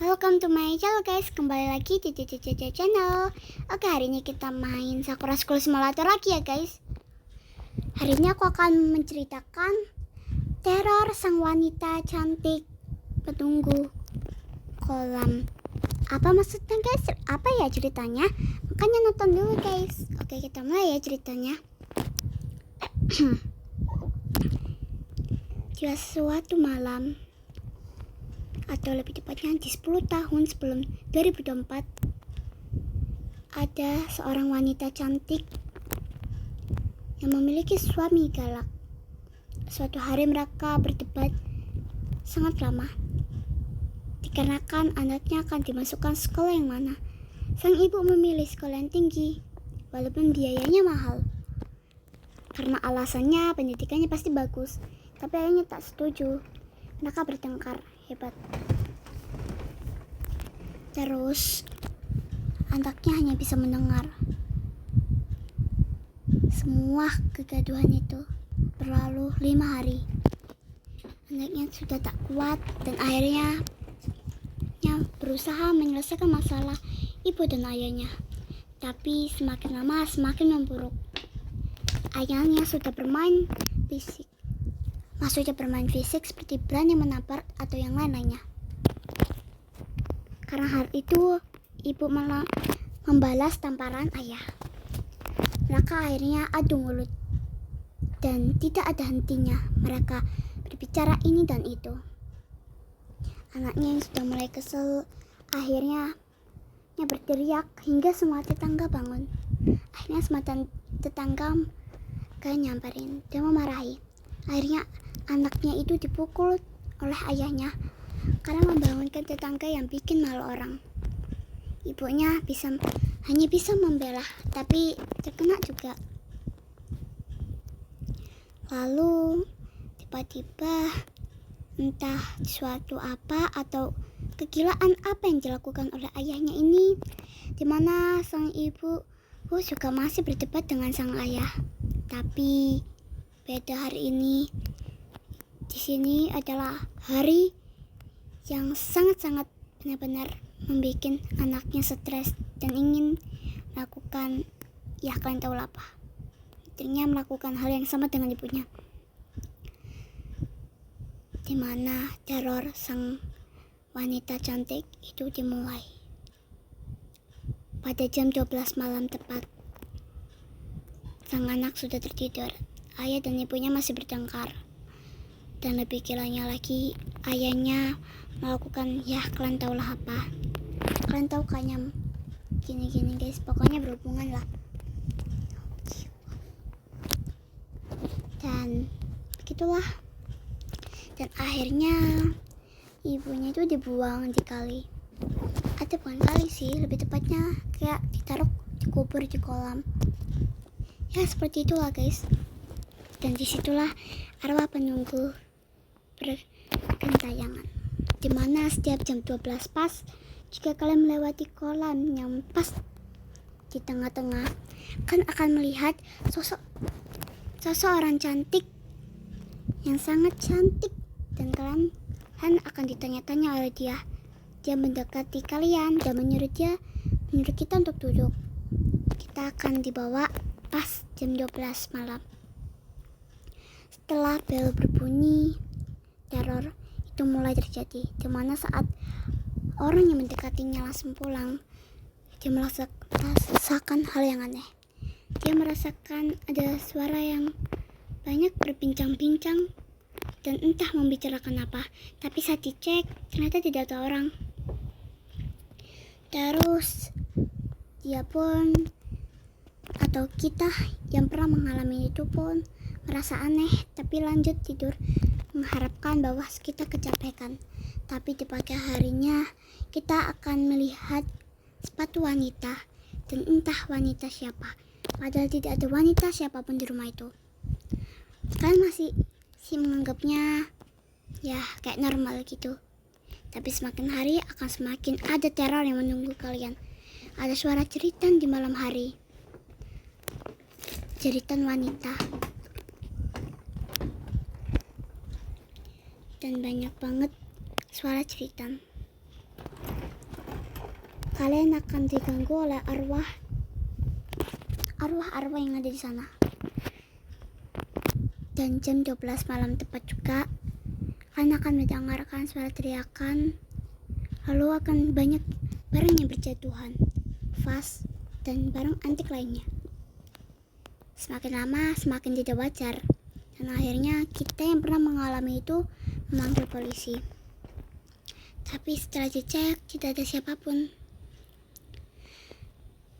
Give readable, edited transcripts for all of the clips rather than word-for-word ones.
Welcome to my channel guys, kembali lagi di CCC channel. Oke, hari ini kita main Sakura School Simulator lagi ya guys. Hari ini aku akan menceritakan teror sang wanita cantik penunggu kolam. Apa maksudnya guys? Apa ya ceritanya? Makanya nonton dulu guys. Oke, kita mulai ya ceritanya. Di suatu malam, atau lebih tepatnya di 10 tahun sebelum 2024, ada seorang wanita cantik yang memiliki suami galak. Suatu hari mereka berdebat sangat lama dikarenakan anaknya akan dimasukkan sekolah yang mana. Sang ibu memilih sekolah yang tinggi walaupun biayanya mahal, karena alasannya pendidikannya pasti bagus, tapi ayahnya tak setuju. Mereka bertengkar hebat. Terus anaknya hanya bisa mendengar. Semua kegaduhan itu berlalu 5 hari. Anaknya sudah tak kuat dan akhirnya berusaha menyelesaikan masalah ibu dan ayahnya. Tapi semakin lama semakin memburuk. Ayahnya sudah bermain fisik. Maksudnya bermain fisik seperti berani menampar atau yang lain-lainnya. Karena hal itu, ibu malah membalas tamparan ayah. Mereka akhirnya adu mulut dan tidak ada hentinya. Mereka berbicara ini dan itu. Anaknya yang sudah mulai kesel akhirnya berteriak hingga semua tetangga bangun. Akhirnya semua tetangga nyamperin dan memarahi. Akhirnya anaknya itu dipukul oleh ayahnya karena membangunkan tetangga yang bikin malu orang. Ibunya hanya bisa membela, tapi terkena juga. Lalu tiba-tiba entah suatu apa atau kegilaan apa yang dilakukan oleh ayahnya ini, dimana sang ibu juga masih berdebat dengan sang ayah. Tapi beda hari ini. Di sini adalah hari yang sangat-sangat benar-benar membuat anaknya stres dan ingin melakukan, ya kalian tahu lah apa. Ternyata melakukan hal yang sama dengan ibunya. Dimana teror sang wanita cantik itu dimulai. Pada jam 12 malam tepat, sang anak sudah tertidur. Ayah dan ibunya masih bertengkar. Dan lebih gilanya lagi, ayahnya melakukan, ya kalian tahu lah apa. Kalian tahu kayaknya gini-gini guys, pokoknya berhubungan lah. Dan begitulah. Dan akhirnya ibunya itu dibuang di kali. Atau bukan kali sih, lebih tepatnya kayak dikubur di kolam. Ya seperti itulah guys. Dan disitulah arwah penunggu bergentayangan. Dimana setiap jam 12 pas, jika kalian melewati kolam yang pas di tengah-tengah, kan akan melihat sosok orang cantik yang sangat cantik, dan kalian akan ditanya-tanya oleh dia. Dia mendekati kalian dan menyuruh kita untuk duduk. Kita akan dibawa pas jam 12 malam. Setelah bel berbunyi, teror itu mulai terjadi, dimana saat orang yang mendekatinya langsung pulang, dia merasakan hal yang aneh. Dia merasakan ada suara yang banyak berbincang-bincang dan entah membicarakan apa. Tapi saat dicek, ternyata tidak ada orang. Terus dia pun, atau kita yang pernah mengalami itu pun merasa aneh, tapi lanjut tidur mengharapkan bahwa kita kecapekan. Tapi di pagi harinya kita akan melihat sepatu wanita, dan entah wanita siapa. Padahal tidak ada wanita siapapun di rumah itu. Kalian masih menganggapnya ya kayak normal gitu. Tapi semakin hari akan semakin ada teror yang menunggu kalian. Ada suara jeritan di malam hari. Jeritan wanita. Dan banyak banget suara jeritan. kalian akan diganggu oleh arwah-arwah yang ada di sana. Dan jam 12 malam tepat juga, kalian akan mendengarkan suara teriakan, lalu akan banyak barang yang berjatuhan, vas, dan barang antik lainnya. Semakin lama semakin tidak wajar, dan akhirnya kita yang pernah mengalami itu memanggil polisi. Tapi setelah dicek tidak ada siapapun.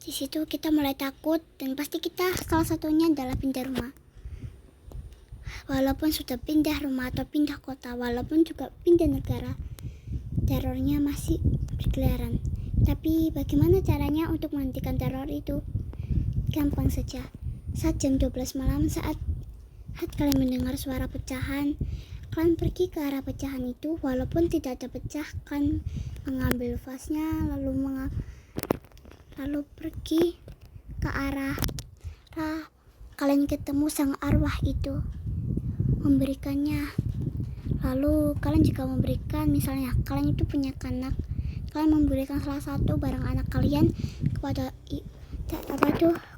Di situ kita mulai takut, dan pasti kita salah satunya adalah pindah rumah. Walaupun sudah pindah rumah atau pindah kota, walaupun juga pindah negara, terornya masih berkeliaran. Tapi bagaimana caranya untuk menghentikan teror itu? Gampang saja. Saat jam 12 malam, saat kalian mendengar suara pecahan, kalian pergi ke arah pecahan itu. Walaupun tidak ada pecah, kalian mengambil vasnya, lalu pergi ke arah kalian ketemu sang arwah itu, memberikannya. Lalu kalian juga memberikan, misalnya kalian itu punya anak, kalian memberikan salah satu barang anak kalian kepada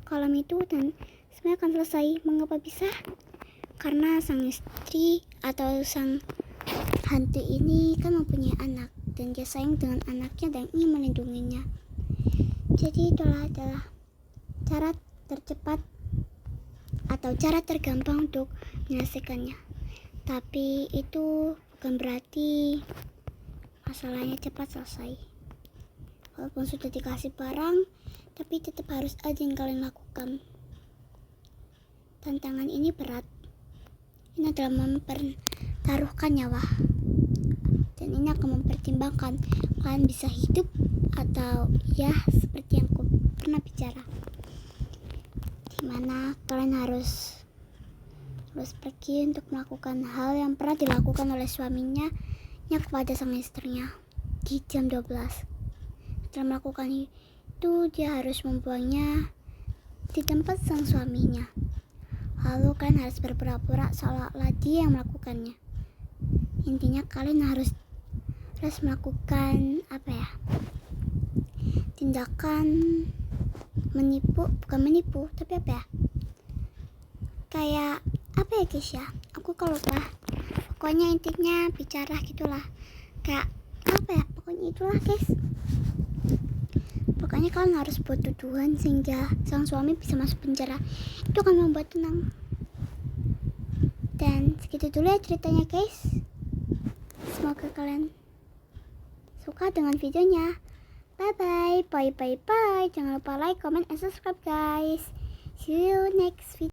kolam itu, dan semuanya akan selesai. Mengapa bisa? Karena sang istri atau sang hantu ini kan mempunyai anak, dan dia sayang dengan anaknya dan ingin melindunginya. Jadi itulah adalah cara tercepat atau cara tergampang untuk menyelesaikannya. Tapi itu bukan berarti masalahnya cepat selesai. Walaupun sudah dikasih barang, tapi tetap harus ada yang kalian lakukan. Tantangan ini berat. Ini adalah mempertaruhkan nyawa. Dan ini akan mempertimbangkan kalian bisa hidup atau ya seperti yang aku pernah bicara, dimana kalian harus pergi untuk melakukan hal yang pernah dilakukan oleh suaminya kepada sang istrinya di jam 12. Setelah melakukan itu, dia harus membuangnya di tempat sang suaminya. Lalu kalian harus berpura-pura seolah-olah dia yang melakukannya. Intinya kalian harus melakukan tindakan bukan menipu, tapi kayak guys ya, aku kalau lupa. Pokoknya intinya bicara gitulah, kayak pokoknya itulah guys. Pokoknya kalian harus buat tuduhan sehingga sang suami bisa masuk penjara. Itu akan membuat tenang. Dan segitu dulu ya ceritanya guys. Semoga kalian suka dengan videonya. Bye bye. Jangan lupa like, comment, and subscribe guys. See you next video.